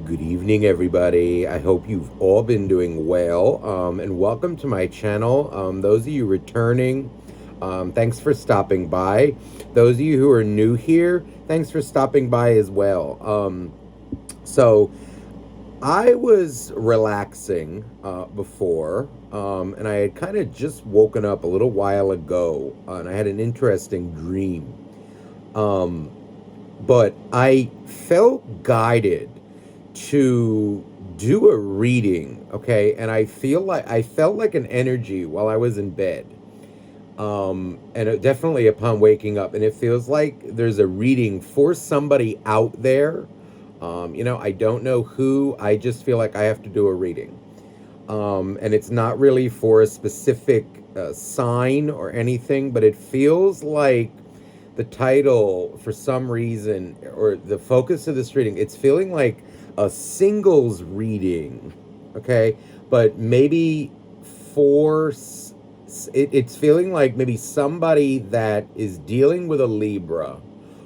Good evening, everybody. I hope you've all been doing well, and welcome to my channel. Those of you returning, thanks for stopping by. Those of you who are new here, thanks for stopping by as well. So I was relaxing before, and I had kind of just woken up a little while ago, and I had an interesting dream. Um, but I felt guided to do a reading, okay? And I felt like an energy while I was in bed. And definitely upon waking up, and it feels like there's a reading for somebody out there. I don't know who. I just feel like I have to do a reading. And it's not really for a specific sign or anything, but it feels like the title, for some reason, or the focus of this reading, it's feeling like a singles reading, okay? But maybe for it's feeling like maybe somebody that is dealing with a Libra,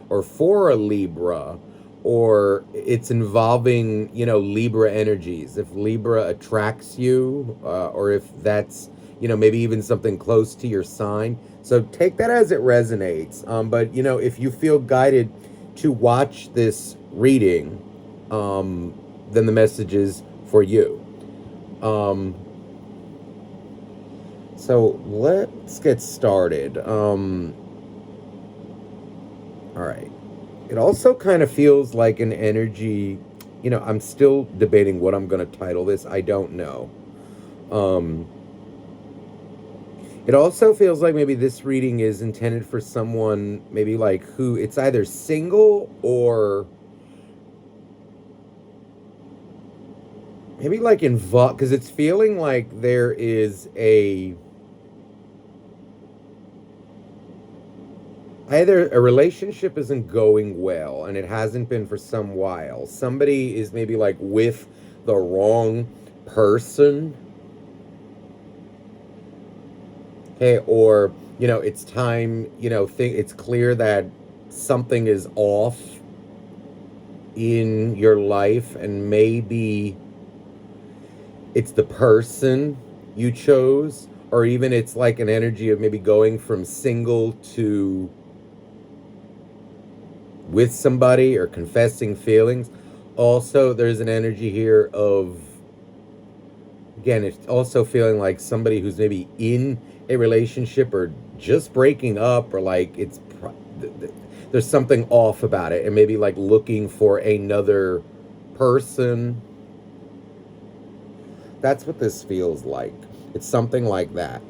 or for a Libra, or it's involving, Libra energies. If Libra attracts you, or if that's, maybe even something close to your sign. So take that as it resonates. But, if you feel guided to watch this reading, then the message is for you. So let's get started. All right. It also kind of feels like an energy, I'm still debating what I'm going to title this. I don't know. It also feels like maybe this reading is intended for someone maybe like who it's either single or maybe like involved, because it's feeling like there is either a relationship isn't going well and it hasn't been for some while. Somebody is maybe like with the wrong person. Okay, or it's time, it's clear that something is off in your life, and maybe it's the person you chose, or even it's like an energy of maybe going from single to with somebody or confessing feelings. Also, there's an energy here of, again, it's also feeling like somebody who's maybe in a relationship or just breaking up, or like there's something off about it, and maybe like looking for another person. That's what this feels like. It's something like that.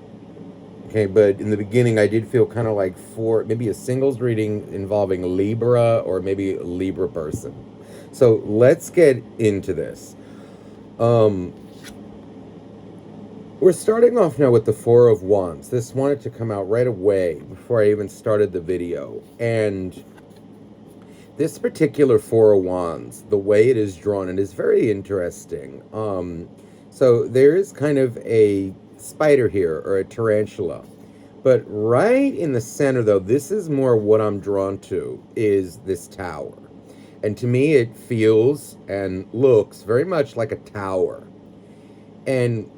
Okay, but in the beginning, I did feel kind of like for maybe a singles reading involving Libra, or maybe a Libra person. So let's get into this. We're starting off now with the Four of Wands. This wanted to come out right away before I even started the video. And this particular Four of Wands, the way it is drawn, it is very interesting. So there is kind of a spider here, or a tarantula. But right in the center, though, this is more what I'm drawn to, is this tower. And to me, it feels and looks very much like a tower. And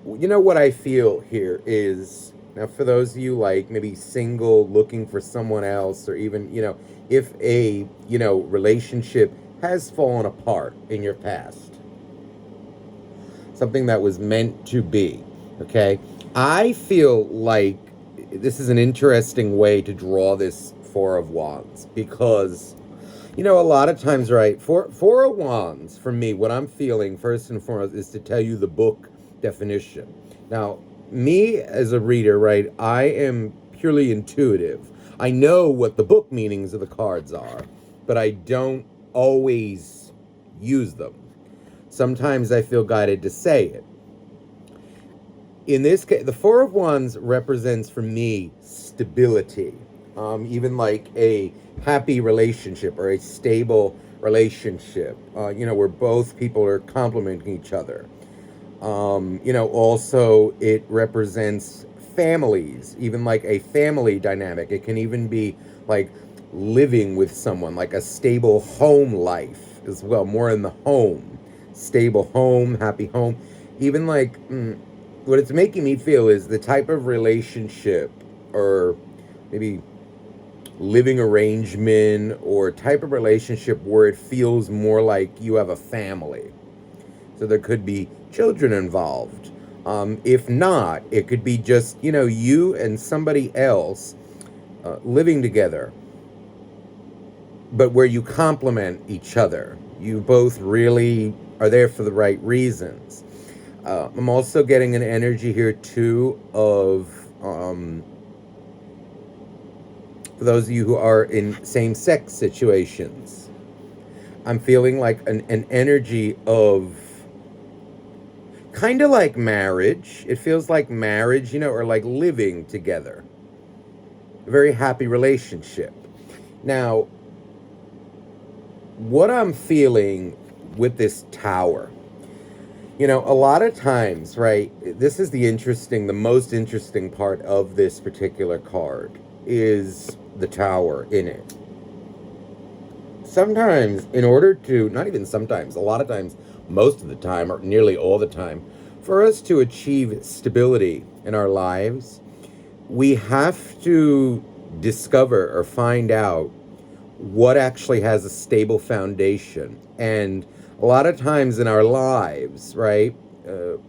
what I feel here is, now for those of you like maybe single, looking for someone else, or even, if a, relationship has fallen apart in your past, something that was meant to be, okay? I feel like this is an interesting way to draw this Four of Wands, because a lot of times, right, Four of Wands, for me, what I'm feeling first and foremost is to tell you the book definition. Now, me as a reader, right, I am purely intuitive. I know what the book meanings of the cards are, but I don't always use them. Sometimes I feel guided to say it. In this case, the Four of Wands represents for me stability, even like a happy relationship or a stable relationship, where both people are complementing each other. Also it represents families, even like a family dynamic. It can even be like living with someone, like a stable home life as well, more in the home. stable home, happy home. Even like what it's making me feel is the type of relationship or maybe living arrangement or type of relationship where it feels more like you have a family. So there could be children involved. If not, it could be just, you and somebody else living together, but where you complement each other. You both really are there for the right reasons. I'm also getting an energy here too of, for those of you who are in same-sex situations, I'm feeling like an energy of kind of like marriage. It feels like marriage, or like living together. A very happy relationship. Now, what I'm feeling with this tower, a lot of times, right, this is the most interesting part of this particular card is the tower in it. Sometimes, in order to, not even sometimes, a lot of times, most of the time, or nearly all the time, for us to achieve stability in our lives, we have to discover or find out what actually has a stable foundation. And a lot of times in our lives, right,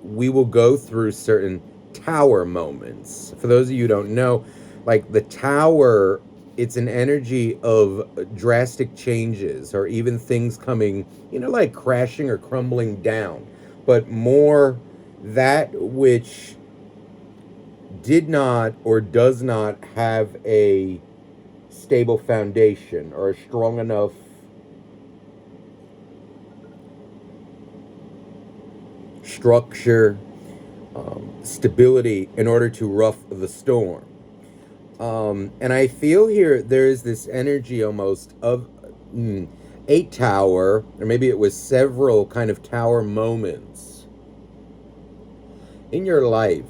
we will go through certain tower moments. For those of you who don't know, like the tower, it's an energy of drastic changes or even things coming, like crashing or crumbling down, but more that which did not or does not have a stable foundation or a strong enough structure, stability in order to rough the storm. And I feel here there's this energy almost of a tower, or maybe it was several kind of tower moments in your life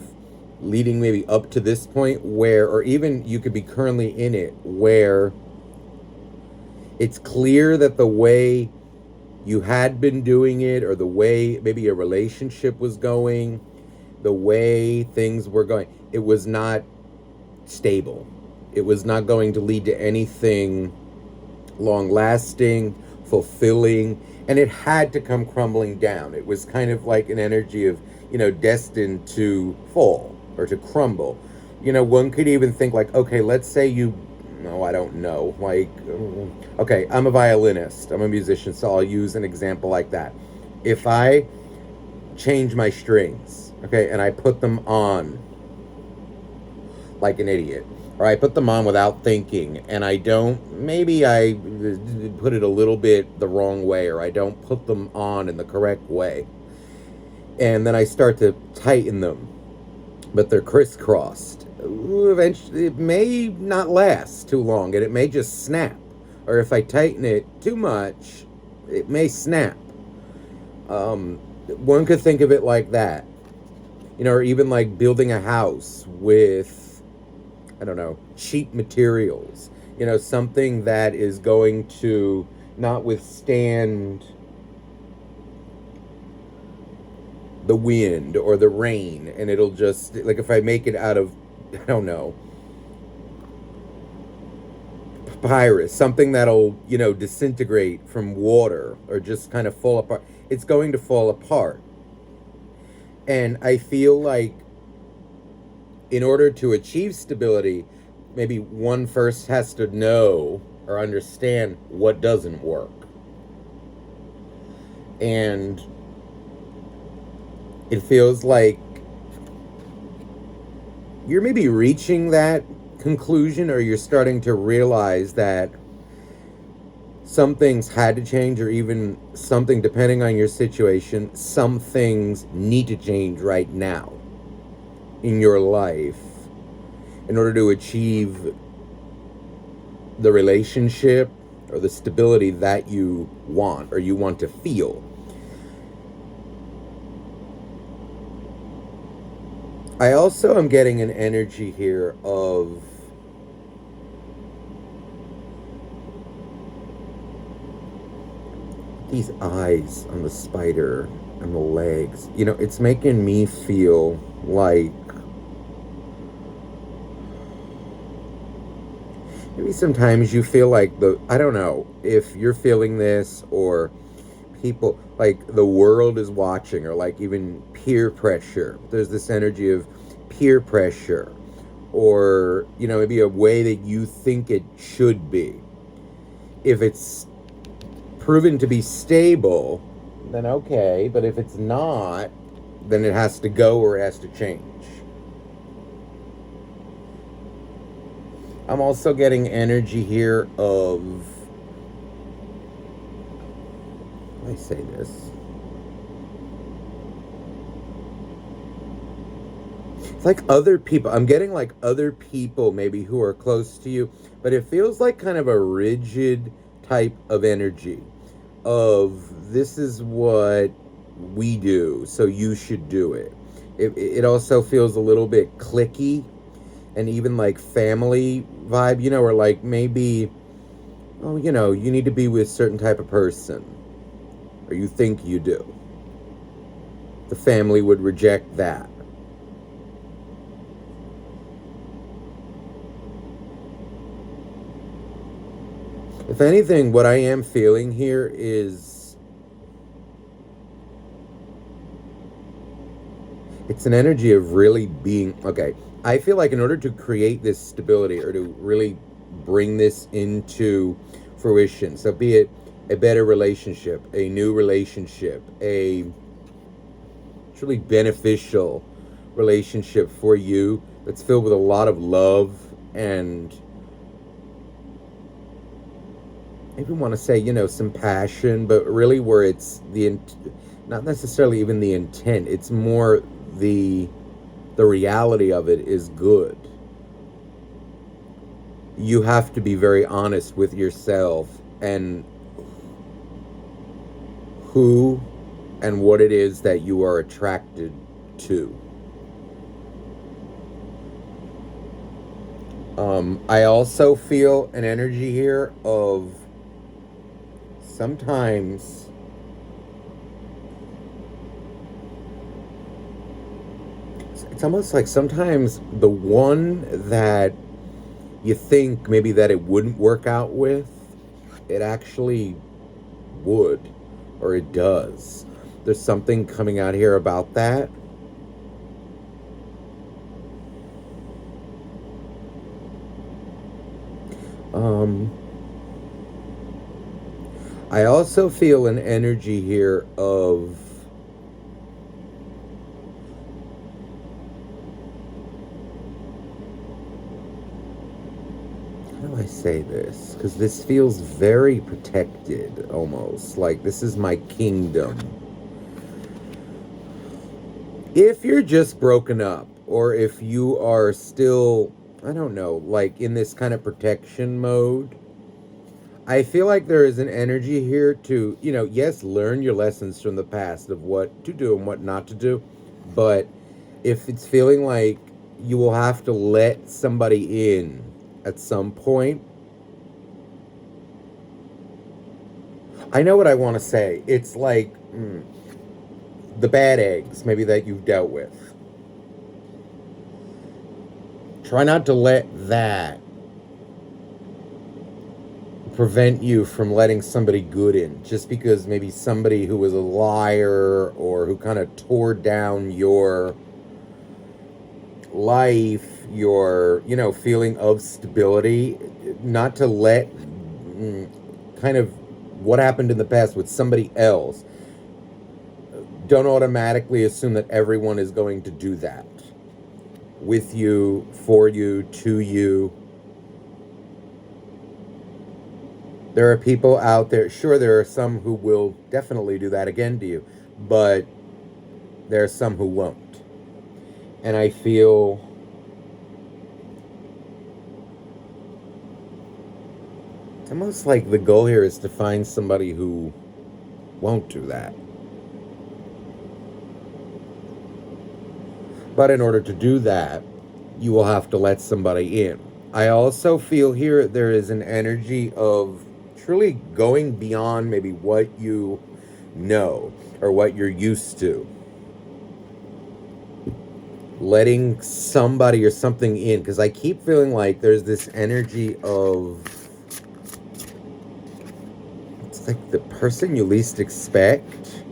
leading maybe up to this point where, or even you could be currently in it, where it's clear that the way you had been doing it, or the way maybe a relationship was going, the way things were going, it was not stable. It was not going to lead to anything long lasting, fulfilling, and it had to come crumbling down. It was kind of like an energy of, destined to fall or to crumble. One could even think like, okay, let's say no, I don't know. Like, okay, I'm a violinist. I'm a musician, so I'll use an example like that. If I change my strings, okay, and I put them on like an idiot, or I put them on without thinking, and maybe I put it a little bit the wrong way, or I don't put them on in the correct way, and then I start to tighten them, but they're crisscrossed. Eventually, it may not last too long, and it may just snap. Or if I tighten it too much, it may snap. One could think of it like that. Or even like building a house with, I don't know, cheap materials. Something that is going to not withstand the wind or the rain, and it'll just, like if I make it out of, I don't know, papyrus, something that'll, disintegrate from water or just kind of fall apart, it's going to fall apart. And I feel like in order to achieve stability, maybe one first has to know or understand what doesn't work. And it feels like you're maybe reaching that conclusion, or you're starting to realize that some things had to change, or even something, depending on your situation, some things need to change right now in your life in order to achieve the relationship or the stability that you want or you want to feel. I also am getting an energy here of These eyes on the spider and the legs, it's making me feel like maybe sometimes you feel like I don't know if you're feeling this, or people, like the world is watching, or like even peer pressure. There's this energy of peer pressure, or maybe a way that you think it should be. If it's proven to be stable, then okay, but if it's not, then it has to go, or it has to change. I'm also getting energy here of, how do I say this? It's like other people. I'm getting like other people maybe who are close to you, but it feels like kind of a rigid type of energy of, this is what we do, so you should do it. It also feels a little bit cliquey, and even like family vibe, or like maybe, oh, you need to be with a certain type of person, or you think you do. The family would reject that. If anything, what I am feeling here is, it's an energy of really being, okay, I feel like in order to create this stability, or to really bring this into fruition, so be it a better relationship, a new relationship, a truly beneficial relationship for you that's filled with a lot of love, and maybe want to say, some passion, but really where it's not necessarily even the intent, it's more the reality of it is good. You have to be very honest with yourself and who and what it is that you are attracted to. I also feel an energy here of, sometimes it's almost like sometimes the one that you think maybe that it wouldn't work out with, it actually would, or it does. There's something coming out here about that. I also feel an energy here of, how do I say this? Because this feels very protected, almost like this is my kingdom. If you're just broken up, or if you are still, I don't know, like in this kind of protection mode, I feel like there is an energy here to, yes, learn your lessons from the past of what to do and what not to do. But if it's feeling like you will have to let somebody in at some point, I know what I want to say. It's like the bad eggs, maybe, that you've dealt with. Try not to let that prevent you from letting somebody good in, just because maybe somebody who was a liar, or who kind of tore down your life, your feeling of stability, not to let kind of what happened in the past with somebody else. Don't automatically assume that everyone is going to do that with you, for you, to you. There are people out there, sure, there are some who will definitely do that again to you, but there are some who won't. And I feel it's almost like the goal here is to find somebody who won't do that. But in order to do that, you will have to let somebody in. I also feel here there is an energy of truly going beyond maybe what you know or what you're used to. Letting somebody or something in, because I keep feeling like there's this energy of, it's like the person you least expect,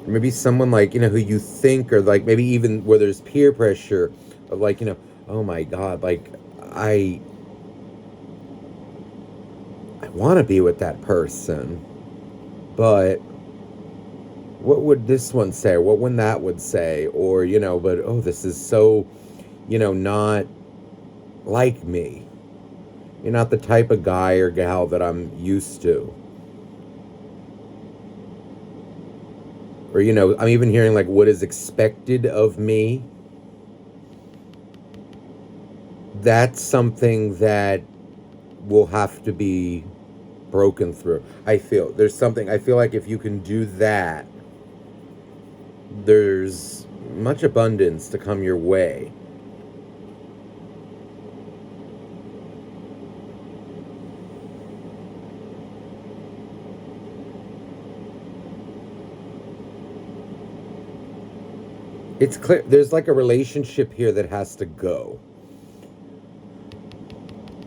or maybe someone like, who you think, or like maybe even where there's peer pressure of like, oh my god, like I I want to be with that person, but what would this one say, or what would that would say, or but oh, this is so not like me. You're not the type of guy or gal that I'm used to. Or I'm even hearing like what is expected of me. That's something that will have to be broken through. I feel there's something, I feel like if you can do that, there's much abundance to come your way. It's clear there's like a relationship here that has to go.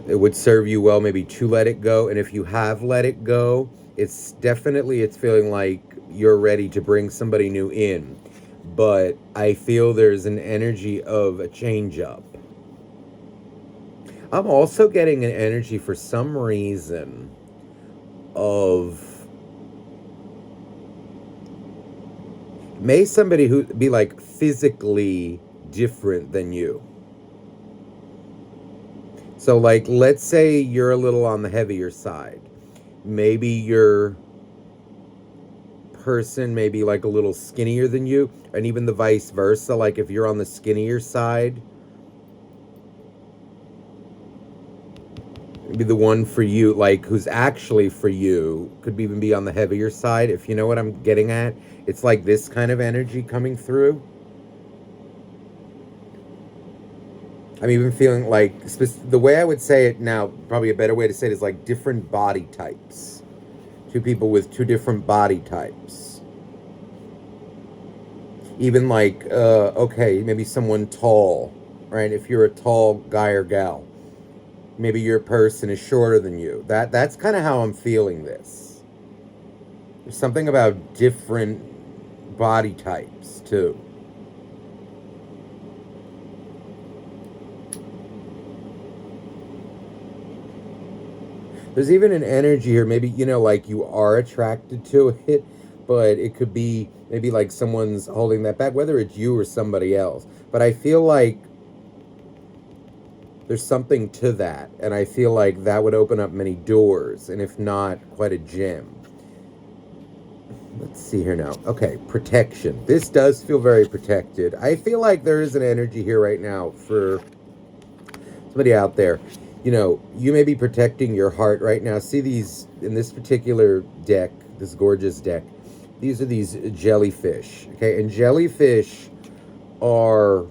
It would serve you well maybe to let it go, and if you have let it go, it's feeling like you're ready to bring somebody new in. But I feel there's an energy of a change up. I'm also getting an energy for some reason of, may somebody who be like physically different than you. So like, let's say you're a little on the heavier side. Maybe your person may be like a little skinnier than you, and even the vice versa. Like if you're on the skinnier side, maybe the one for you, like who's actually for you, could even be on the heavier side. If you know what I'm getting at, it's like this kind of energy coming through. I'm even feeling like, the way I would say it now, probably a better way to say it is like different body types. Two people with two different body types. Even like, okay, maybe someone tall, right? If you're a tall guy or gal, maybe your person is shorter than you. That's kind of how I'm feeling this. There's something about different body types too. There's even an energy here, maybe, like you are attracted to it, but it could be maybe like someone's holding that back, whether it's you or somebody else. But I feel like there's something to that, and I feel like that would open up many doors, and if not, quite a gem. Let's see here now. Okay, protection. This does feel very protected. I feel like there is an energy here right now for somebody out there. You may be protecting your heart right now. See these, in this particular deck, this gorgeous deck, these are these jellyfish, okay? And jellyfish are,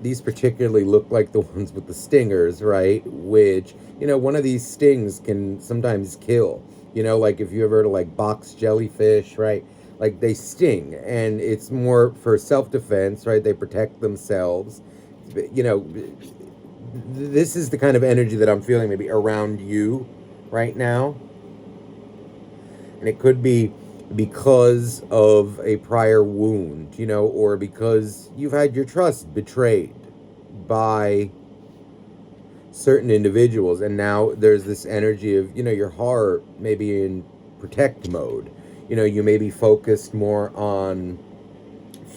these particularly look like the ones with the stingers, right? Which, one of these stings can sometimes kill. Like if you ever heard of like box jellyfish, right? Like they sting, and it's more for self-defense, right? They protect themselves. This is the kind of energy that I'm feeling maybe around you right now. And it could be because of a prior wound, or because you've had your trust betrayed by certain individuals. And now there's this energy of, your heart maybe in protect mode. You may be focused more on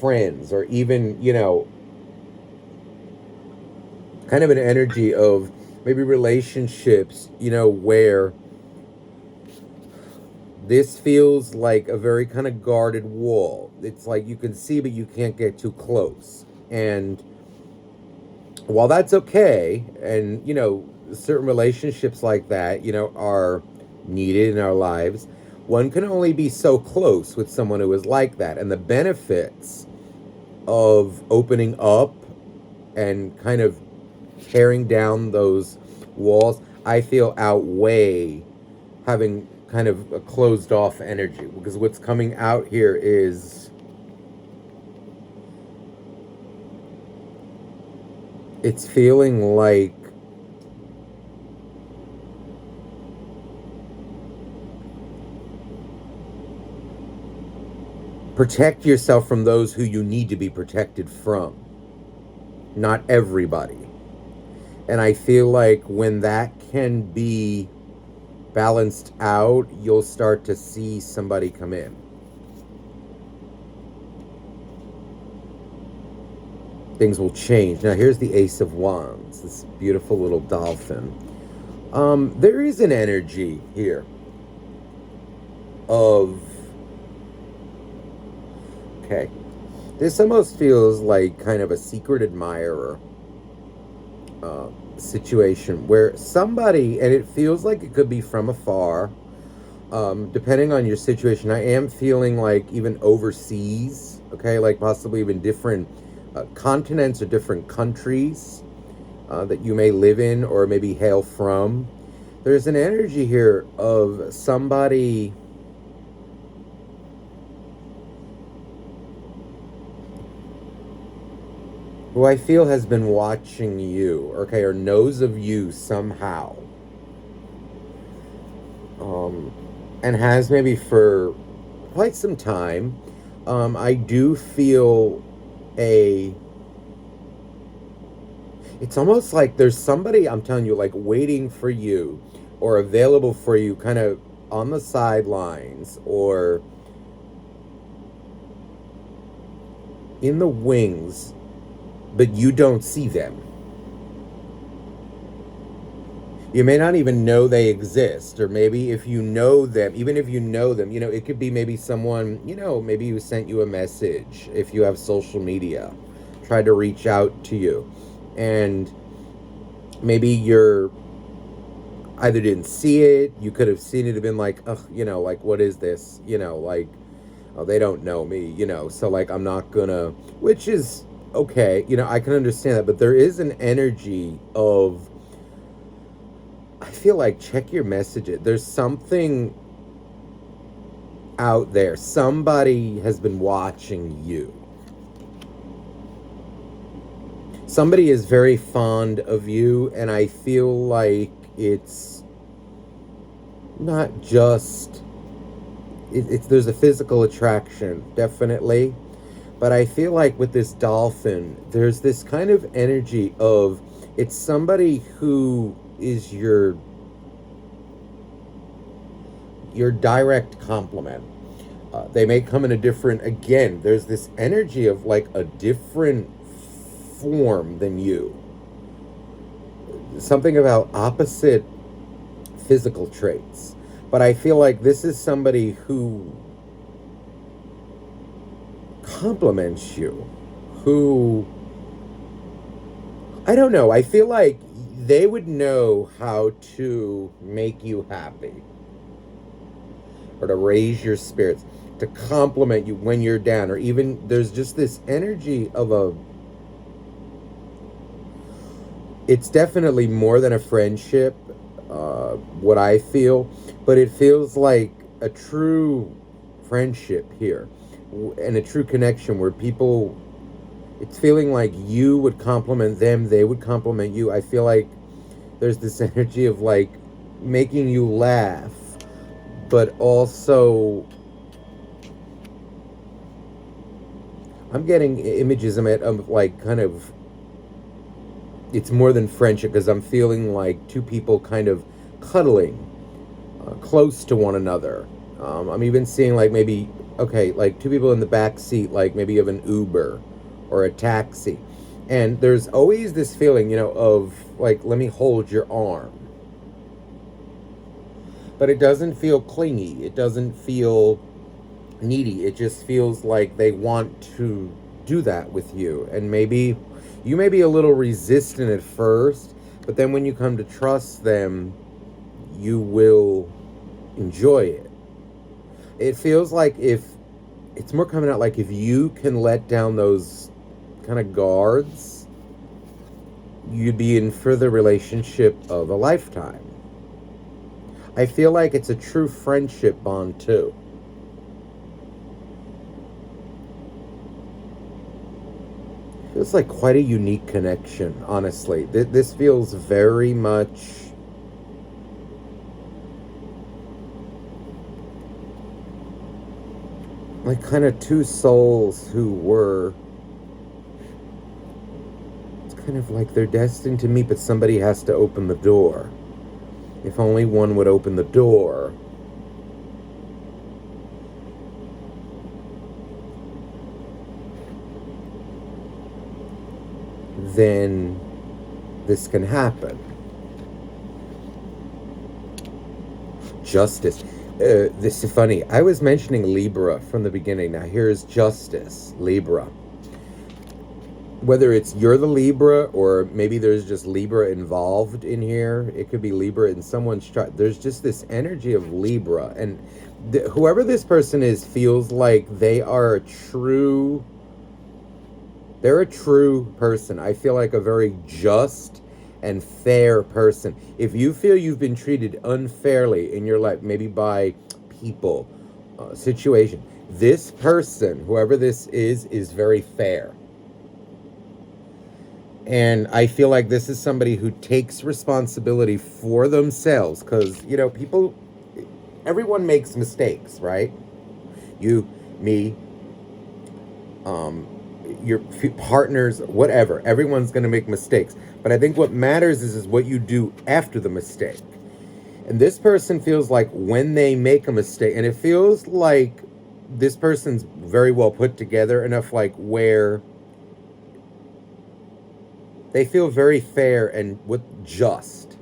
friends, or even, kind of an energy of maybe relationships, where this feels like a very kind of guarded wall. It's like you can see, but you can't get too close. And while that's okay, and, certain relationships like that, are needed in our lives, one can only be so close with someone who is like that. And the benefits of opening up and kind of tearing down those walls, I feel outweigh having kind of a closed off energy, because what's coming out here is it's feeling like protect yourself from those who you need to be protected from, not everybody. And I feel like when that can be balanced out, you'll start to see somebody come in. Things will change. Now, here's the Ace of Wands, this beautiful little dolphin. There is an energy here of, okay, this almost feels like kind of a secret admirer situation where somebody, and it feels like it could be from afar, depending on your situation. I am feeling like even overseas, okay, like possibly even different continents or different countries that you may live in or maybe hail from. There's an energy here of somebody who I feel has been watching you, okay, or knows of you somehow. And has maybe for quite some time. I do feel it's almost like there's somebody, I'm telling you, like waiting for you or available for you kind of on the sidelines or in the wings, but you don't see them. You may not even know they exist, or maybe if you know them, even if you know them, it could be maybe someone, maybe who sent you a message if you have social media, tried to reach out to you, and maybe you're either didn't see it, you could have seen it and been like, ugh, like, what is this? Like, oh, they don't know me, so like, I'm not gonna, which is okay, I can understand that, but there is an energy of, I feel like, check your messages. There's something out there. Somebody has been watching you. Somebody is very fond of you, and I feel like it's not just, there's a physical attraction, definitely. But I feel like with this dolphin, there's this kind of energy of, it's somebody who is your direct complement. They may come in a different, again, there's this energy of like a different form than you. Something about opposite physical traits. But I feel like this is somebody who compliments you, who, I don't know, I feel like they would know how to make you happy or to raise your spirits, to compliment you when you're down, or even there's just this energy of it's definitely more than a friendship, what I feel, but it feels like a true friendship here and a true connection where people, it's feeling like you would compliment them, they would compliment you. I feel like there's this energy of like making you laugh, but also I'm getting images of like kind of, it's more than friendship, because I'm feeling like two people kind of cuddling close to one another. I'm even seeing like maybe, okay, like two people in the back seat, like maybe of an Uber or a taxi. And there's always this feeling, of like, let me hold your arm. But it doesn't feel clingy. It doesn't feel needy. It just feels like they want to do that with you. And maybe you may be a little resistant at first, but then when you come to trust them, you will enjoy it. It feels like, if it's more coming out like, if you can let down those kind of guards, you'd be in for the relationship of a lifetime. I feel like it's a true friendship bond too. Feels like quite a unique connection, honestly. This feels very much like kind of two souls who were, it's kind of like they're destined to meet, but somebody has to open the door. If only one would open the door, then this can happen. Justice. This is funny. I was mentioning Libra from the beginning. Now here's Justice, Libra. Whether it's you're the Libra or maybe there's just Libra involved in here, it could be Libra in someone's chart. There's just this energy of Libra, and whoever this person is feels like they are a true. They're a true person. I feel like a very just and fair person. If you feel you've been treated unfairly in your life, maybe by people, situation, this person, whoever this is very fair. And I feel like this is somebody who takes responsibility for themselves because, people, everyone makes mistakes, right? You, me, your partners, whatever. Everyone's going to make mistakes. But I think what matters is what you do after the mistake. And this person feels like when they make a mistake, and it feels like this person's very well put together enough, like where they feel very fair and just,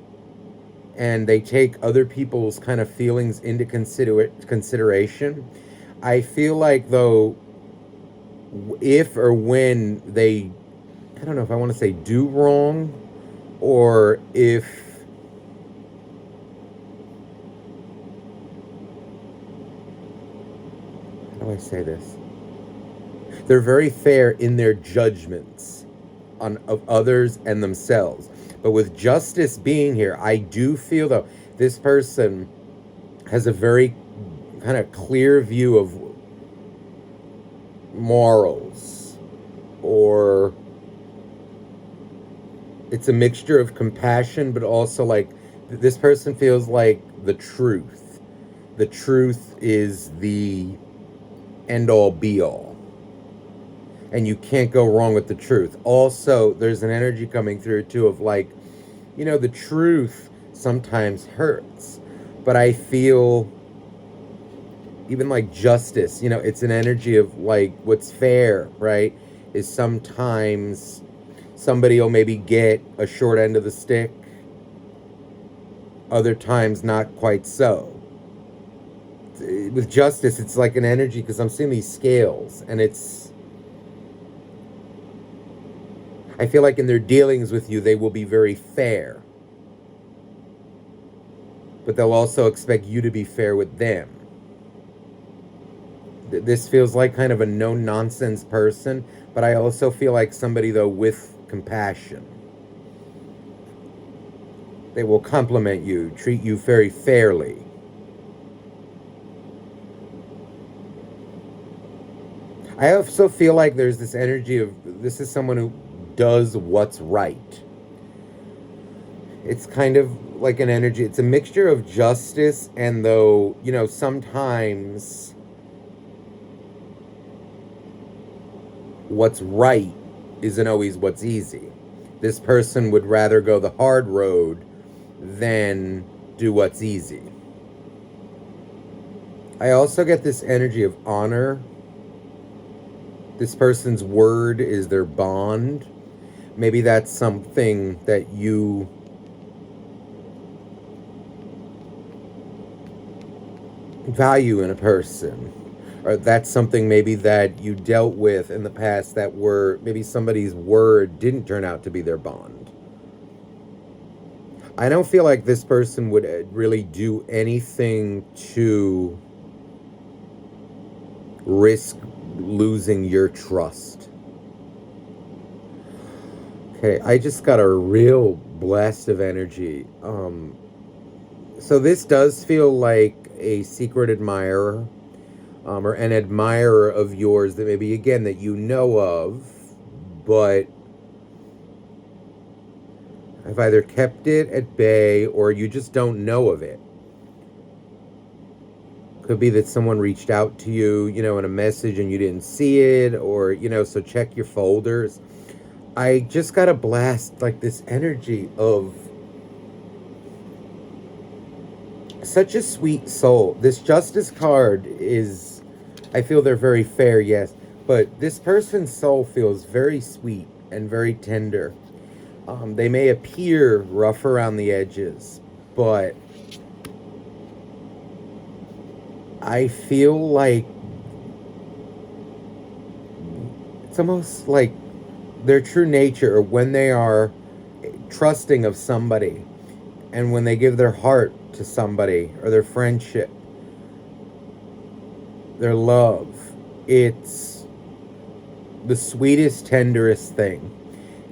and they take other people's kind of feelings into consideration. I feel like though, if or when they, I don't know if I want to say do wrong, or if, how do I say this? They're very fair in their judgments of others and themselves. But with Justice being here, I do feel though this person has a very kind of clear view of morals, or it's a mixture of compassion, but also like this person feels like the truth is the end all be all, and you can't go wrong with the truth. Also, there's an energy coming through too of like, the truth sometimes hurts, but I feel even like Justice, it's an energy of like what's fair, right? Is sometimes somebody will maybe get a short end of the stick, other times not quite so. With Justice, it's like an energy because I'm seeing these scales, and I feel like in their dealings with you, they will be very fair, but they'll also expect you to be fair with them. This feels like kind of a no-nonsense person, but I also feel like somebody, though, with compassion. They will compliment you, treat you very fairly. I also feel like there's this energy of this is someone who does what's right. It's kind of like an energy. It's a mixture of justice and though, sometimes what's right isn't always what's easy. This person would rather go the hard road than do what's easy. I also get this energy of honor. This person's word is their bond. Maybe that's something that you value in a person, or that's something maybe that you dealt with in the past that were maybe somebody's word didn't turn out to be their bond. I don't feel like this person would really do anything to risk losing your trust. Okay, I just got a real blast of energy. So this does feel like a secret admirer, or an admirer of yours that maybe, again, that you know of, but have either kept it at bay or you just don't know of it. Could be that someone reached out to you, in a message and you didn't see it, or, so check your folders. I just got a blast, like, this energy of such a sweet soul. This Justice card is, I feel they're very fair, yes, but this person's soul feels very sweet and very tender. They may appear rough around the edges, but I feel like it's almost like their true nature, or when they are trusting of somebody, and when they give their heart to somebody, or their friendship, their love, it's the sweetest, tenderest thing.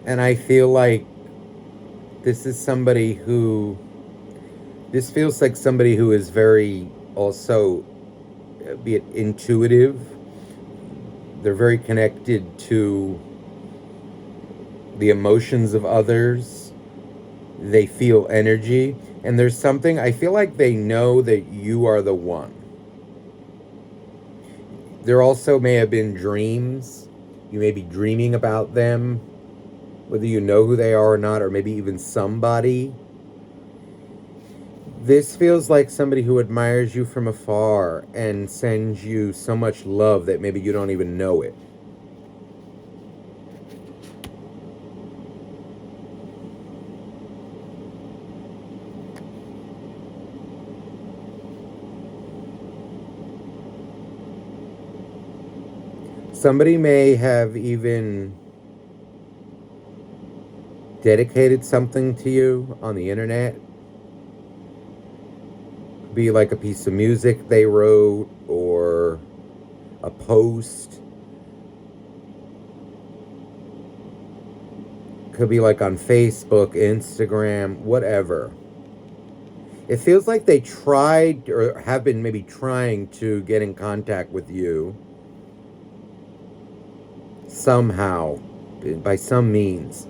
And I feel like this is somebody who, this feels like somebody who is very also, be it intuitive, they're very connected to the emotions of others, they feel energy, and there's something, I feel like they know that you are the one. There also may have been dreams. You may be dreaming about them, whether you know who they are or not, or maybe even somebody. This feels like somebody who admires you from afar and sends you so much love that maybe you don't even know it. Somebody may have even dedicated something to you on the internet. Be like a piece of music they wrote, or a post. Could be like on Facebook, Instagram, whatever. It feels like they tried, or have been maybe trying to get in contact with you somehow, by some means.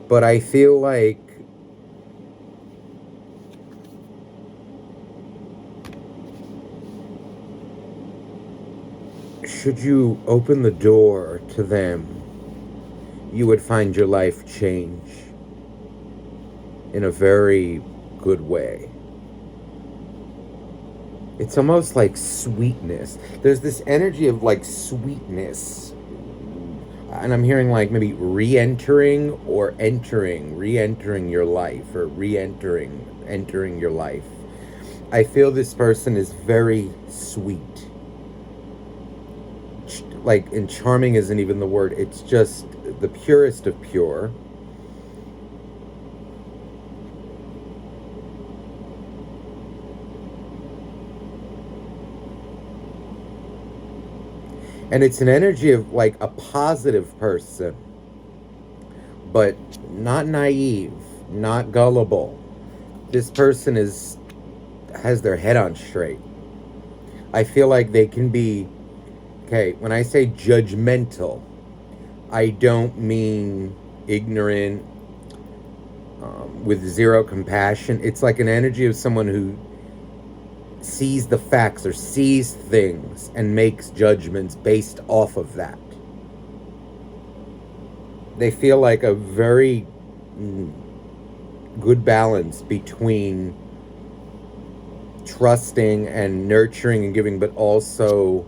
But I feel like should you open the door to them, you would find your life change in a very good way. It's almost like sweetness. There's this energy of like sweetness. And I'm hearing like maybe re-entering or entering, re-entering your life, or entering your life. I feel this person is very sweet. Like, and charming isn't even the word. It's just the purest of pure. And it's an energy of like a positive person, but not naive, not gullible. This person has their head on straight. I feel like they can be, okay, when I say judgmental, I don't mean ignorant, with zero compassion. It's like an energy of someone who sees the facts or sees things and makes judgments based off of that. They feel like a very good balance between trusting and nurturing and giving, but also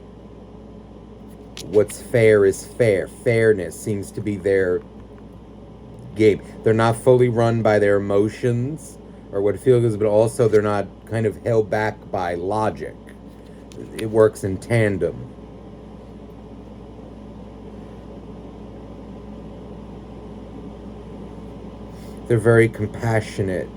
what's fair is fair. Fairness seems to be their game. They're not fully run by their emotions or what feels, but also they're not kind of held back by logic. It works in tandem. They're very compassionate.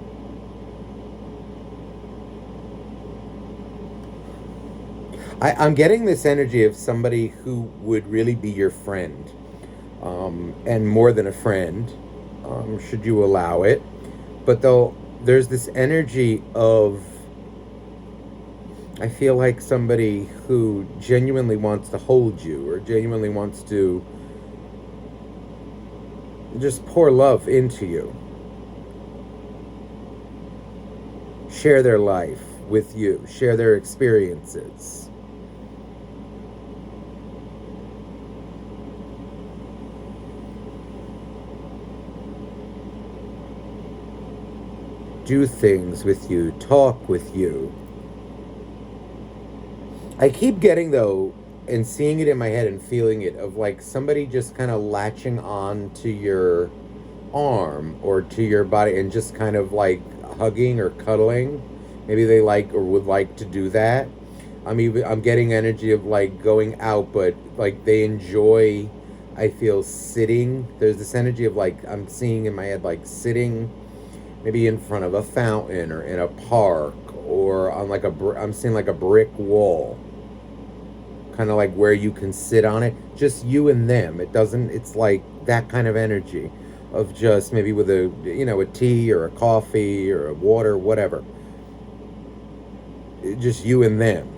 I'm getting this energy of somebody who would really be your friend, and more than a friend, should you allow it. But there's this energy of I feel like somebody who genuinely wants to hold you or genuinely wants to just pour love into you, share their life with you, share their experiences. Do things with you, talk with you. I keep getting, though, and seeing it in my head and feeling it, of like somebody just kind of latching on to your arm or to your body and just kind of like hugging or cuddling. Maybe they like or would like to do that. I'm getting energy of like going out, but like they enjoy, I feel, sitting. There's this energy of like I'm seeing in my head like sitting maybe in front of a fountain or in a park or on like I'm seeing like a brick wall, kind of like where you can sit on it, just you and them. It's like that kind of energy of just maybe with a tea or a coffee or a water, whatever, just you and them.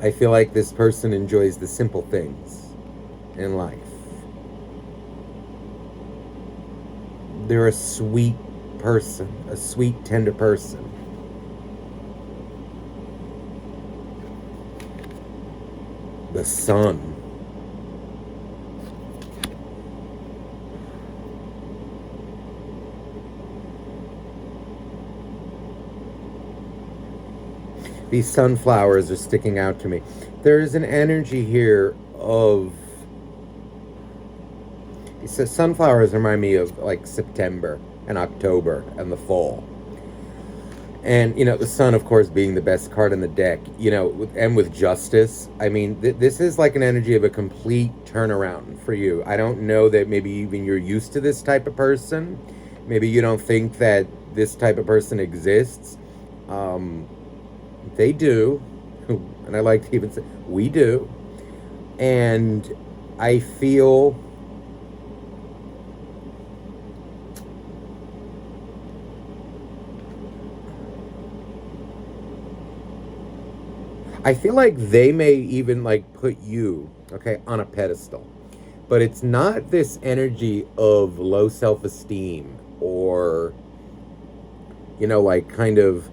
I feel like this person enjoys the simple things in life. They're a sweet person, a sweet, tender person. The sun. These sunflowers are sticking out to me. There is an energy here of. It says sunflowers remind me of like September and October and the fall. And, the sun, of course, being the best card in the deck, and with justice. I mean, this is like an energy of a complete turnaround for you. I don't know that maybe even you're used to this type of person. Maybe you don't think that this type of person exists. They do. And I like to even say, we do. And I feel like they may even like put you, okay, on a pedestal. But it's not this energy of low self-esteem or like kind of.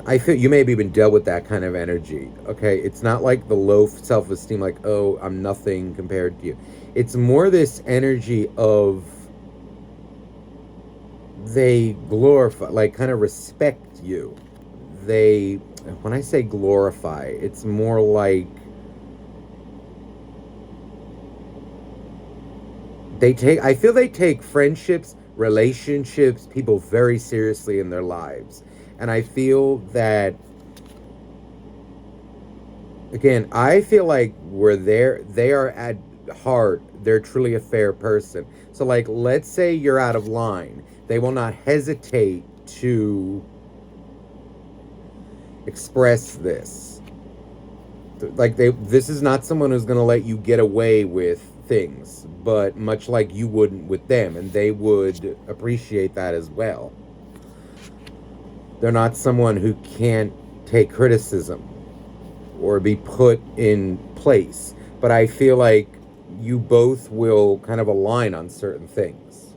I feel you may have even dealt with that kind of energy. Okay, it's not like the low self-esteem, like, oh, I'm nothing compared to you. It's more this energy of they glorify, like kind of respect you. They, when I say glorify, it's more like I feel they take friendships, relationships, people very seriously in their lives. And I feel that, again, I feel like they are at heart, they're truly a fair person. So, like, let's say you're out of line. They will not hesitate to express this. Like, this is not someone who's going to let you get away with things, but much like you wouldn't with them, and they would appreciate that as well. They're not someone who can't take criticism or be put in place. But I feel like you both will kind of align on certain things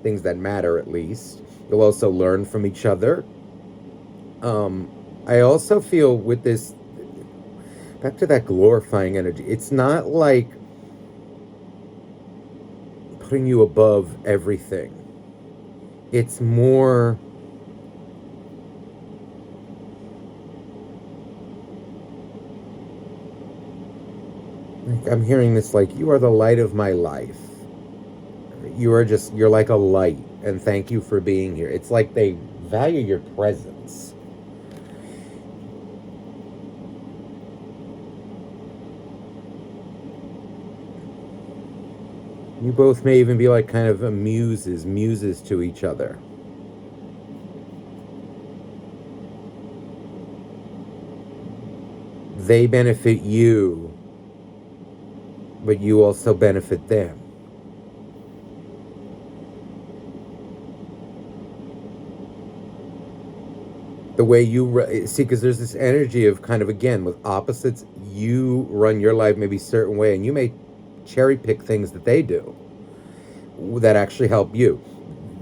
that matter, at least. You'll also learn from each other. I also feel with this, back to that glorifying energy, it's not like putting you above everything. It's more like I'm hearing this like, you are the light of my life. You're like a light, and thank you for being here. It's like they value your presence. You both may even be like kind of muses to each other. They benefit you, but you also benefit them. the way you see, because there's this energy of kind of, again, with opposites, you run your life maybe a certain way, and you may cherry pick things that they do that actually help you.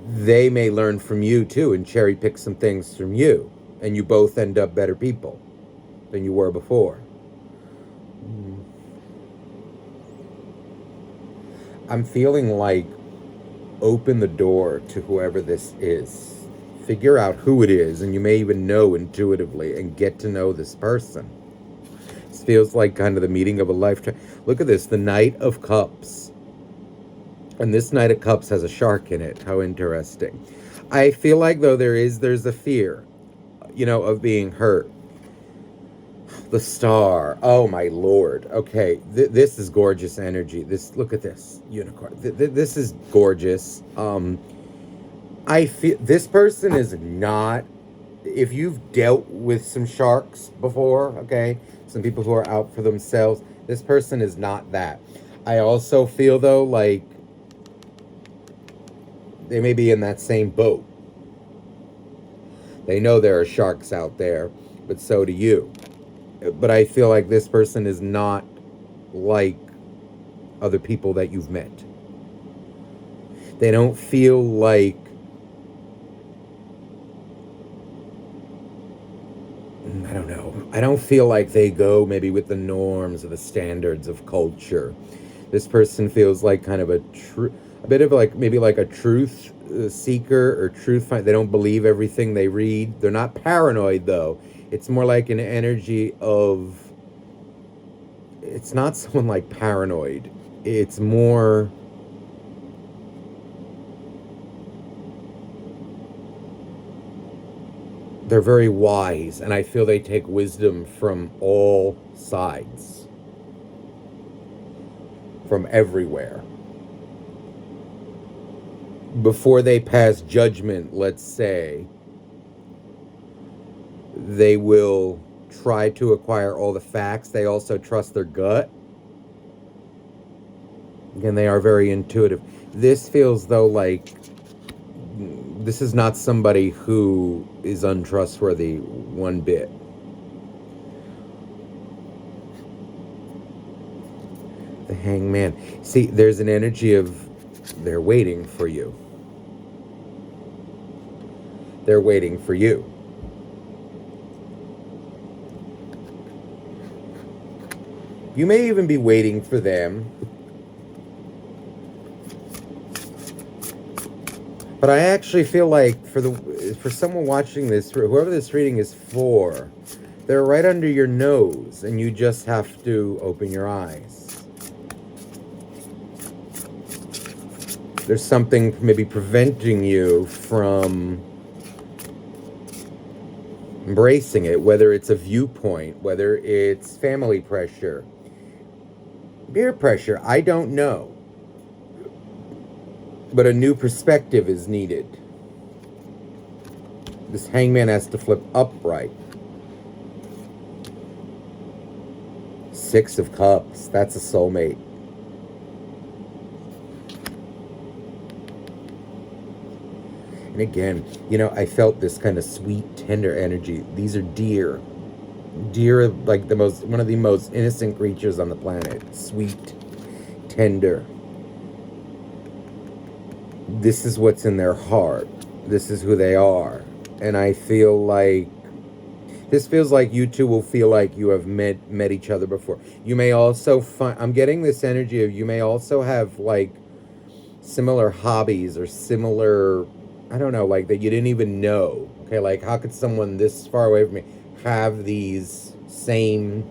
They may learn from you too and cherry pick some things from you, and you both end up better people than you were before. I'm feeling like open the door to whoever this is. Figure out who it is, and you may even know intuitively, and get to know this person. This feels like kind of the meeting of a lifetime. Look at this, the Knight of Cups. And this Knight of Cups has a shark in it. How interesting. I feel like, though, there's a fear, of being hurt. The Star. Oh, my Lord. Okay, this is gorgeous energy. Look at this unicorn. This is gorgeous. I feel this person is not. If you've dealt with some sharks before, okay, some people who are out for themselves, this person is not that. I also feel, though, like they may be in that same boat. They know there are sharks out there, but so do you. But I feel like this person is not like other people that you've met. They don't feel like, I don't know. I don't feel like they go maybe with the norms or the standards of culture. This person feels like kind of a bit of like maybe like a truth seeker or truth finder. They don't believe everything they read. They're not paranoid, though. It's more like an energy of, it's not someone like paranoid. It's more, they're very wise, and I feel they take wisdom from all sides, from everywhere. Before they pass judgment, let's say, they will try to acquire all the facts. They also trust their gut. Again, they are very intuitive. This feels, though, like this is not somebody who is untrustworthy one bit. The Hangman. See, there's an energy of they're waiting for you. They're waiting for you. You may even be waiting for them. But I actually feel like for someone watching this, whoever this reading is for, they're right under your nose, and you just have to open your eyes. There's something maybe preventing you from embracing it, whether it's a viewpoint, whether it's family pressure, peer pressure, I don't know. But a new perspective is needed. This Hangman has to flip upright. Six of Cups, that's a soulmate. And again, I felt this kind of sweet, tender energy. These are deer. Deer are like one of the most innocent creatures on the planet. Sweet, tender. This is what's in their heart. This is who they are. And I feel like this feels like you two will feel like you have met each other before. You may also I'm getting this energy of you may also have like similar hobbies or similar, I don't know, like that you didn't even know. Okay, like how could someone this far away from me have these same,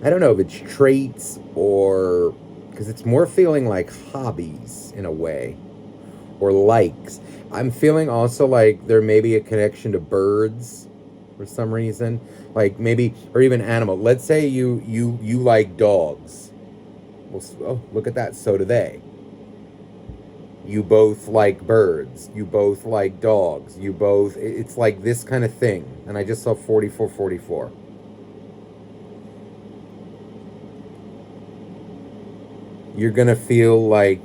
I don't know if it's traits or, because it's more feeling like hobbies in a way, or likes. I'm feeling also like there may be a connection to birds for some reason, like maybe, or even animal. Let's say you like dogs. Well, oh, look at that. So do they. You both like birds. You both like dogs. It's like this kind of thing. And I just saw 4444. You're going to feel like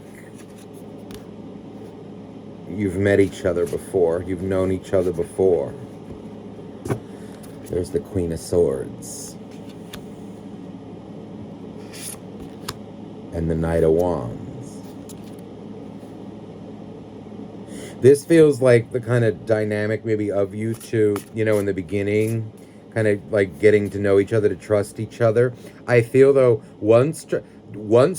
You've met each other before. You've known each other before. There's the Queen of Swords. And the Knight of Wands. This feels like the kind of dynamic maybe of you two, you know, in the beginning, kind of like getting to know each other, to trust each other. I feel though, once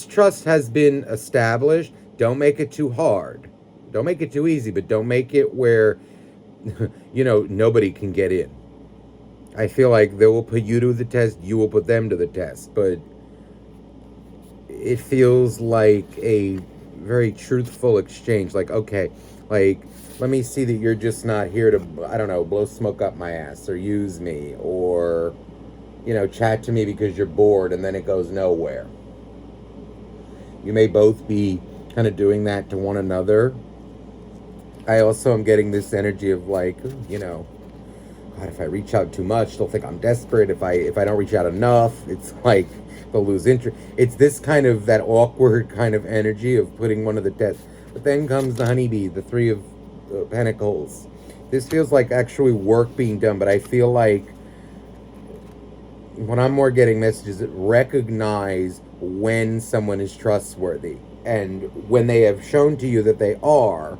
trust has been established, don't make it too hard. Don't make it too easy, but don't make it where, you know, nobody can get in. I feel like they will put you to the test, you will put them to the test, but it feels like a very truthful exchange. Like, okay, like, let me see that you're just not here to, I don't know, blow smoke up my ass or use me or, you know, chat to me because you're bored and then it goes nowhere. You may both be kind of doing that to one another. I also am getting this energy of like, you know, God, if I reach out too much, they'll think I'm desperate. If I don't reach out enough, it's like they'll lose interest. It's this kind of, that awkward kind of energy of putting one of the tests. But then comes the honeybee, the Three of Pentacles. This feels like actually work being done, but I feel like when I'm more getting messages that recognize when someone is trustworthy. And when they have shown to you that they are,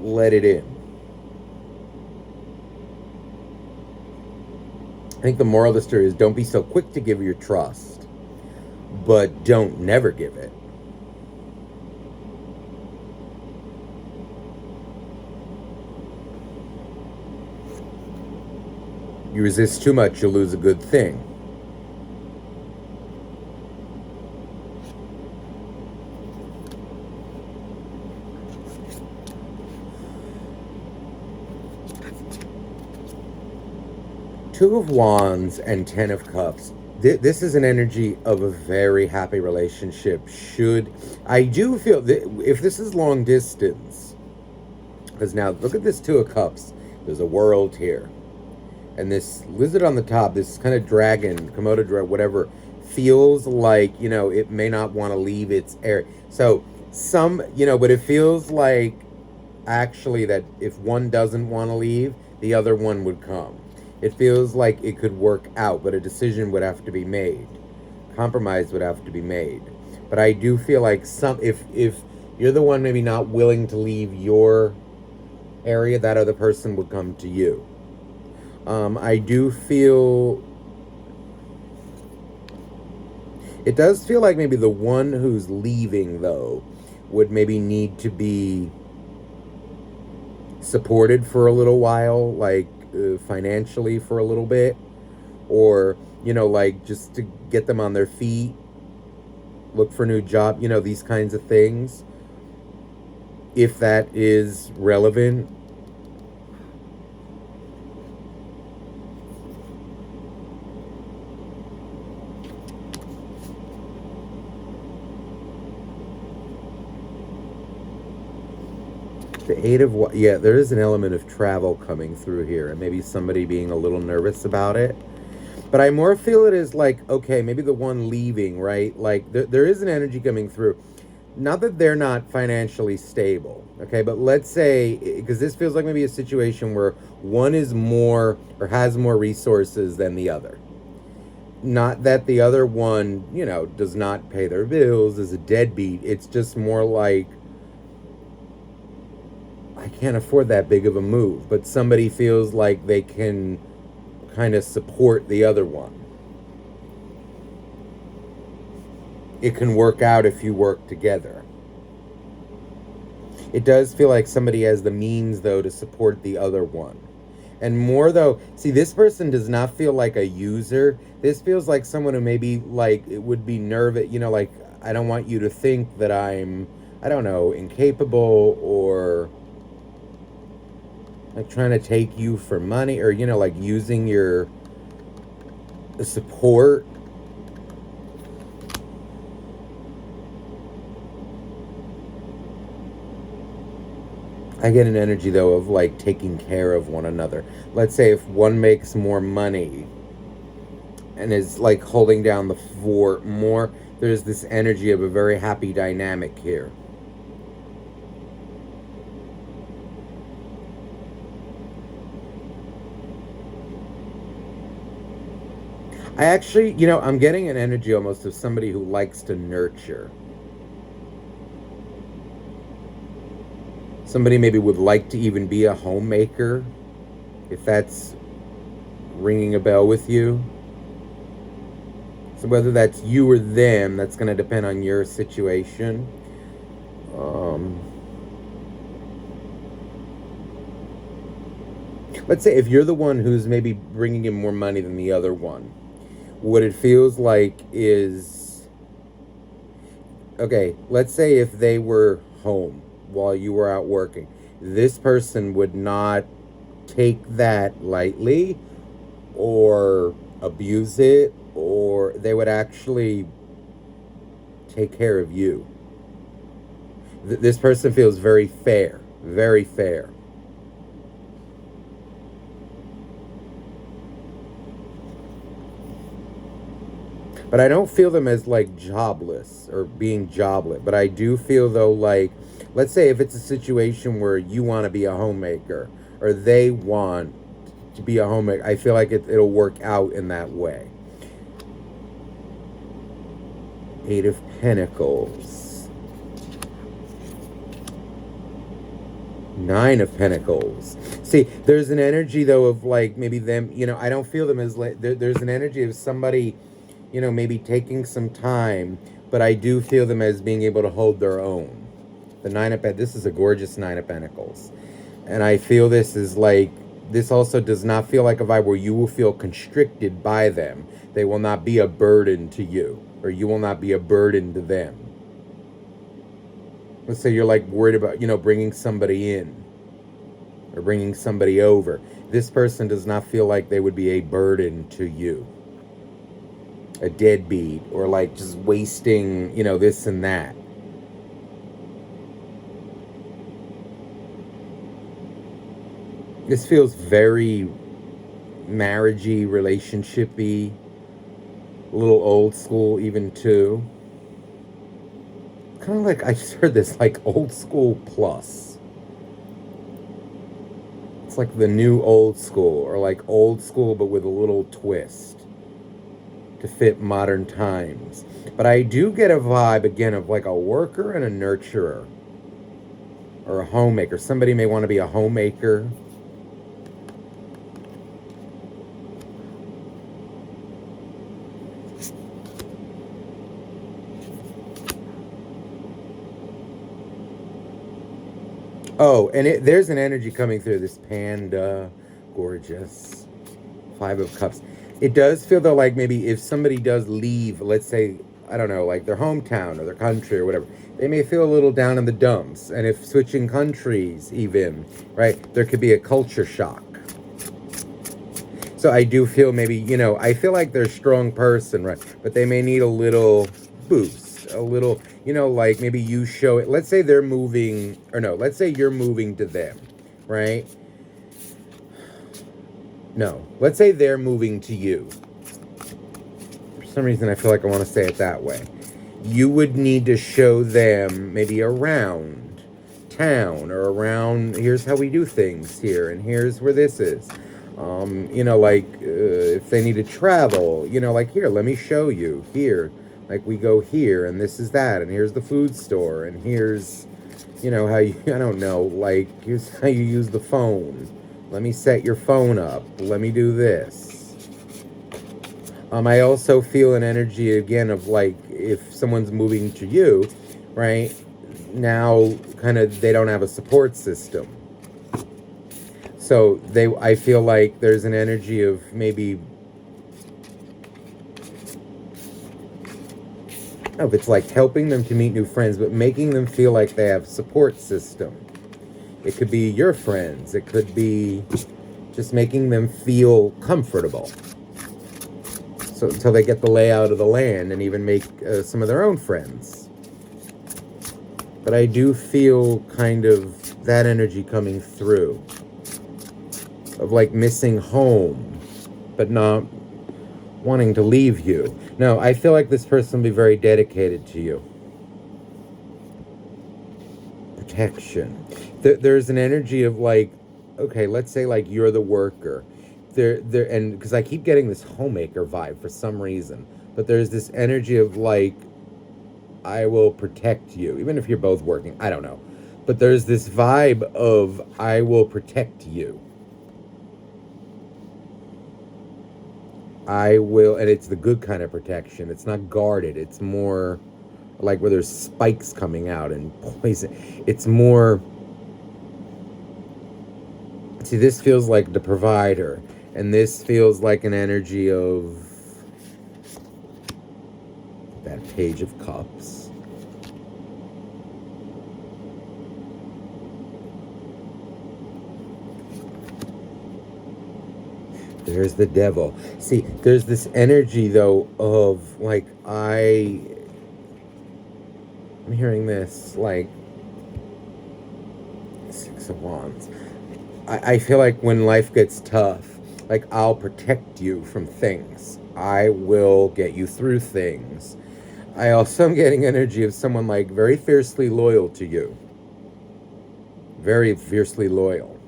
let it in. I think the moral of the story is don't be so quick to give your trust, but don't never give it. You resist too much, you'll lose a good thing. Two of Wands and Ten of Cups. This is an energy of a very happy relationship. I do feel that if this is long distance, because now look at this Two of Cups. There's a world here. And this lizard on the top, this kind of dragon, Komodo dragon, whatever, feels like, you know, it may not want to leave its area. So you know, but it feels like actually that if one doesn't want to leave, the other one would come. It feels like it could work out, but a decision would have to be made. Compromise would have to be made. But I do feel like if you're the one maybe not willing to leave your area, that other person would come to you. I do feel, it does feel like maybe the one who's leaving, though, would maybe need to be supported for a little while, like financially for a little bit, or, you know, like just to get them on their feet, look for a new job, you know, these kinds of things, if that is relevant. The Eight of Wands, yeah, there is an element of travel coming through here, and maybe somebody being a little nervous about it. But I more feel it as like, okay, maybe the one leaving, right? Like there is an energy coming through. Not that they're not financially stable, okay? But let's say, because this feels like maybe a situation where one is more or has more resources than the other. Not that the other one, you know, does not pay their bills, is a deadbeat. It's just more like, I can't afford that big of a move, but somebody feels like they can kind of support the other one. It can work out if you work together. It does feel like somebody has the means, though, to support the other one. And more, though, see, this person does not feel like a user. This feels like someone who maybe, like, it would be nervous, you know, like, I don't want you to think that I'm, I don't know, incapable or like trying to take you for money, or, you know, like using your support. I get an energy, though, of like taking care of one another. Let's say if one makes more money and is like holding down the fort more, there's this energy of a very happy dynamic here. I actually, you know, I'm getting an energy almost of somebody who likes to nurture. Somebody maybe would like to even be a homemaker, if that's ringing a bell with you. So whether that's you or them, that's going to depend on your situation. Um, let's say if you're the one who's maybe bringing in more money than the other one, what it feels like is, okay, let's say if they were home while you were out working, this person would not take that lightly or abuse it, or they would actually take care of you. This person feels very fair, very fair. But I don't feel them as like jobless or being jobless. But I do feel though, like, let's say if it's a situation where you want to be a homemaker or they want to be a homemaker, I feel like it'll work out in that way. Eight of Pentacles. Nine of Pentacles. See, there's an energy though of like maybe them, you know, I don't feel them as like, there's an energy of somebody, you know, maybe taking some time, but I do feel them as being able to hold their own. The Nine of Pentacles, this is a gorgeous Nine of Pentacles. And I feel this is like, this also does not feel like a vibe where you will feel constricted by them. They will not be a burden to you, or you will not be a burden to them. Let's say you're like worried about, you know, bringing somebody in or bringing somebody over. This person does not feel like they would be a burden to you. A deadbeat, or like just wasting, you know, this and that. This feels very marriagey, relationshipy, a little old school even too. Kind of like, I just heard this, like old school plus. It's like the new old school, or like old school but with a little twist to fit modern times. But I do get a vibe again of like a worker and a nurturer, or a homemaker. Somebody may want to be a homemaker. Oh, and there's an energy coming through this panda, gorgeous, Five of Cups. It does feel though like maybe if somebody does leave, let's say, I don't know, like their hometown or their country or whatever, they may feel a little down in the dumps. And if switching countries even, right, there could be a culture shock. So I do feel maybe, you know, I feel like they're a strong person, right? But they may need a little boost, a little, you know, like maybe you show it. Let's say they're moving, or no, let's say you're moving to them, right? No, let's say they're moving to you. For some reason, I feel like I want to say it that way. You would need to show them maybe around town, or around, here's how we do things here, and here's where this is. You know, like if they need to travel, you know, like here, let me show you here. Like we go here, and this is that, and here's the food store, and here's, you know, how you, I don't know, like here's how you use the phone. Let me set your phone up. Let me do this. I also feel an energy again of like if someone's moving to you, right? Now kind of they don't have a support system. So I feel like there's an energy of maybe, if it's like helping them to meet new friends, but making them feel like they have support system. It could be your friends. It could be just making them feel comfortable. So until they get the layout of the land and even make some of their own friends. But I do feel kind of that energy coming through. Of like missing home, but not wanting to leave you. No, I feel like this person will be very dedicated to you. Protection. There's an energy of like, okay, let's say like you're the worker and because I keep getting this homemaker vibe for some reason, but there's this energy of like, I will protect you, even if you're both working. I don't know. But there's this vibe of I will protect you. I will, and it's the good kind of protection. It's not guarded. It's more like where there's spikes coming out and poison. It's more, see, this feels like the provider, and this feels like an energy of that Page of Cups. There's the Devil. See, there's this energy though of like I'm hearing this like Six of Wands. I feel like when life gets tough, like I'll protect you from things. I will get you through things. I also am getting energy of someone like very fiercely loyal to you. Very fiercely loyal.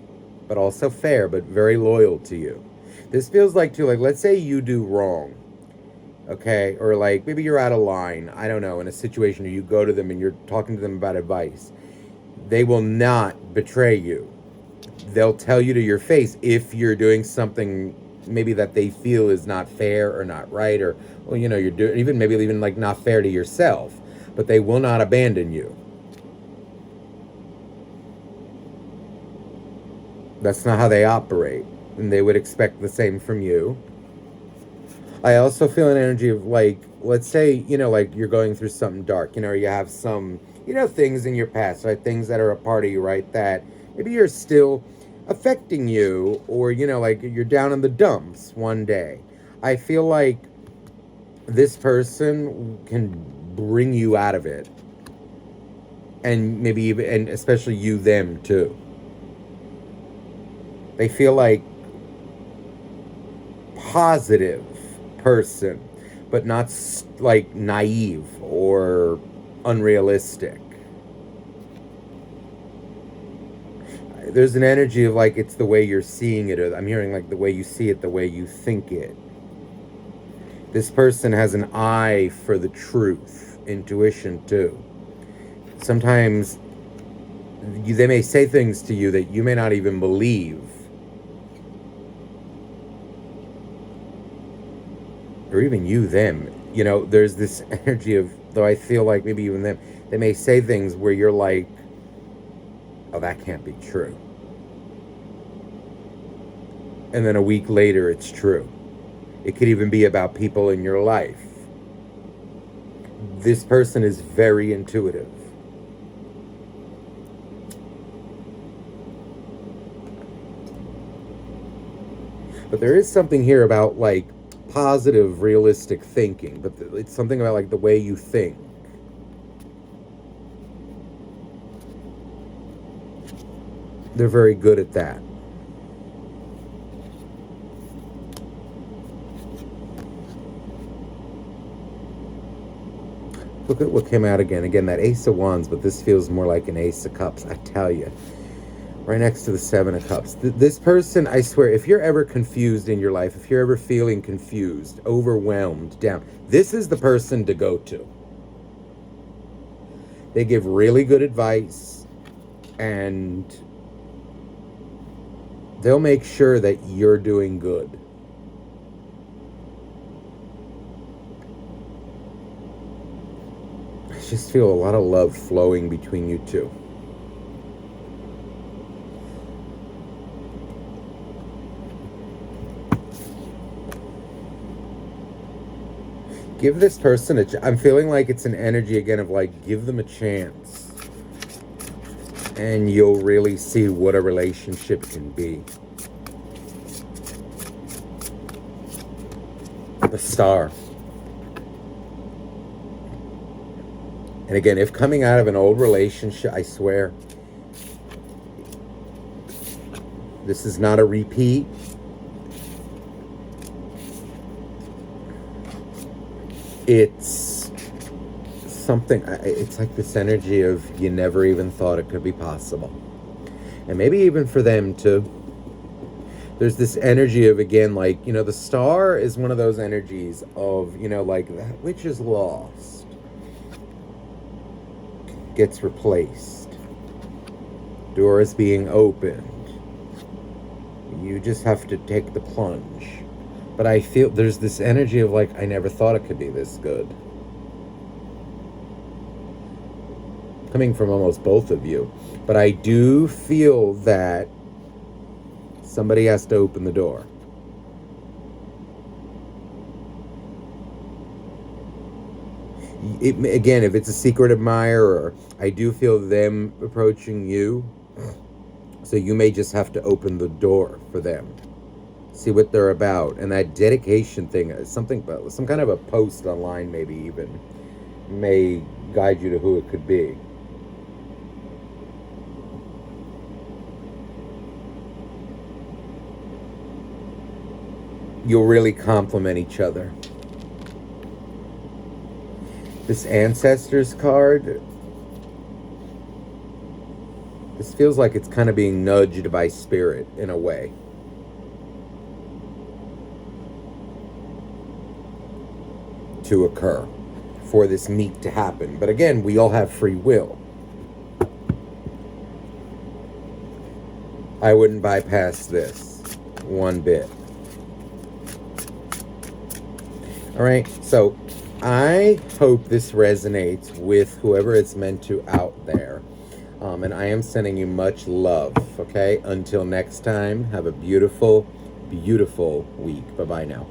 But also fair, but very loyal to you. This feels like too, like let's say you do wrong. Okay? Or like maybe you're out of line. I don't know, in a situation where you go to them and you're talking to them about advice. They will not betray you. They'll tell you to your face if you're doing something maybe that they feel is not fair or not right, or well, you know, you're doing even like not fair to yourself, but they will not abandon you. That's not how they operate, and they would expect the same from you. I also feel an energy of like, let's say, you know, like you're going through something dark, you know, or you have some, you know, things in your past, right? Things that are a part of you, right? That maybe you're still affecting you, or, you know, like you're down in the dumps one day. I feel like this person can bring you out of it. And maybe even, and especially you, them too. They feel like positive person, but not like naive or unrealistic. There's an energy of like it's the way you're seeing it, or I'm hearing like the way you see it, the way you think it. This person has an eye for the truth, intuition too. Sometimes they may say things to you that you may not even believe, or even you them. You know, there's this energy of, though I feel like maybe even them, they may say things where you're like, oh, that can't be true. And then a week later, it's true. It could even be about people in your life. This person is very intuitive. But there is something here about like positive, realistic thinking, but it's something about like the way you think. They're very good at that. Look at what came out again. Again, that Ace of Wands, but this feels more like an Ace of Cups, I tell you. Right next to the Seven of Cups. This person, I swear, if you're ever confused in your life, if you're ever feeling confused, overwhelmed, down, this is the person to go to. They give really good advice, and they'll make sure that you're doing good. I just feel a lot of love flowing between you two. Give this person I'm feeling like it's an energy again of like, give them a chance. And you'll really see what a relationship can be. The Star. And again, if coming out of an old relationship, I swear, this is not a repeat. It's something, it's like this energy of you never even thought it could be possible. And maybe even for them too. there's this energy of, again, like, the star is one of those energies of, like, that which is lost gets replaced. Doors being opened. You just have to take the plunge. But I feel there's this energy of, like, I never thought it could be this good. Coming from almost both of you. But I do feel that somebody has to open the door. Again, if it's a secret admirer, I do feel them approaching you. So you may just have to open the door for them. See what they're about. And that dedication thing, something, some kind of a post online maybe even, may guide you to who it could be. You'll really complement each other. This Ancestors card, this feels like it's kind of being nudged by spirit in a way. To occur, for this meet to happen. But again, we all have free will. I wouldn't bypass this one bit. All right, so I hope this resonates with whoever it's meant to out there. And I am sending you much love, okay? Until next time, have a beautiful, beautiful week. Bye-bye now.